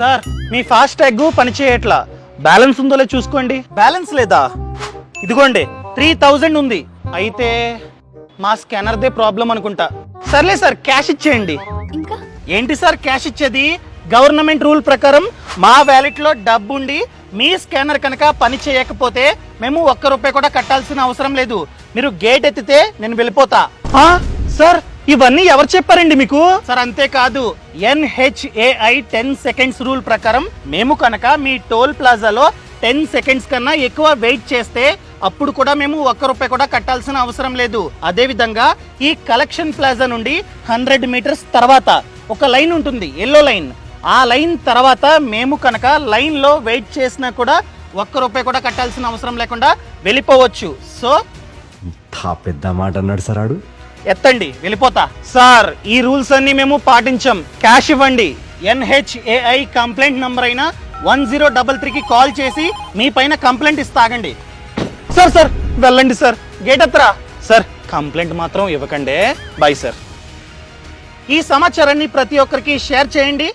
Sir మీ fast tag పని చేయట్లా. Balance ఉందో లేదో చూసుకోండి. బ్యాలెన్స్ లేదా? ఇదిగోండి 3000 ఉంది. అయితే మా స్కానర్దే ప్రాబ్లం అనుకుంటా. సర్లే సార్, క్యాష్ ఇచ్చేయండి. ఇంకా ఏంటి సార్ క్యాష్ ఇచ్చేది? గవర్నమెంట్ రూల్ ప్రకారం మా వ్యాలెట్ లో డబ్బు ఉండి మీ స్కానర్ కనుక పని చేయకపోతే మేము ₹1 కూడా కట్టాల్సిన అవసరం లేదు. మీరు గేట్ ఎత్తితే నేను వెళ్ళిపోతా. సార్ ఇవన్నీ ఎవరు చెప్పారండి మీకు? సార్ అంతేకాదు, NHAI 10 సెకండ్స్ రూల్ ప్రకారం మేము కనుక మీ టోల్ ప్లాజాలో 10 సెకండ్స్ కన్నా ఎక్కువ వెయిట్ చేస్తే అప్పుడు కూడా మేము ₹1 కూడా కట్టాల్సిన అవసరం లేదు. అదే విధంగా ఈ కలెక్షన్ ప్లాజా నుండి 100 మీటర్స్ తర్వాత ఒక లైన్ ఉంటుంది, ఎల్లో లైన్. ఆ లైన్ తర్వాత మేము కనుక లైన్ లో వెయిట్ చేసినా కూడా ₹1 కూడా కట్టాల్సిన అవసరం లేకుండా వెళ్ళిపోవచ్చు. సో పెద్ద మాట అన్నాడు సార్ ఆడు. ఎత్తండి, వెళ్ళిపోతా. సార్ ఈ రూల్స్ అన్ని మేము పాటించాం. క్యాష్ ఇవ్వండి. NHAI కంప్లైంట్ నంబర్ అయిన 1033కి కాల్ చేసి మీ పైన కంప్లైంట్ ఇస్తాగండి. సార్ సార్ వెళ్ళండి సార్, గేట్ ఎత్తరా. సార్ కంప్లైంట్ మాత్రం ఇవ్వకండి. Bye sir. ఈ సమాచారాన్ని ప్రతి ఒక్కరికి షేర్ చేయండి.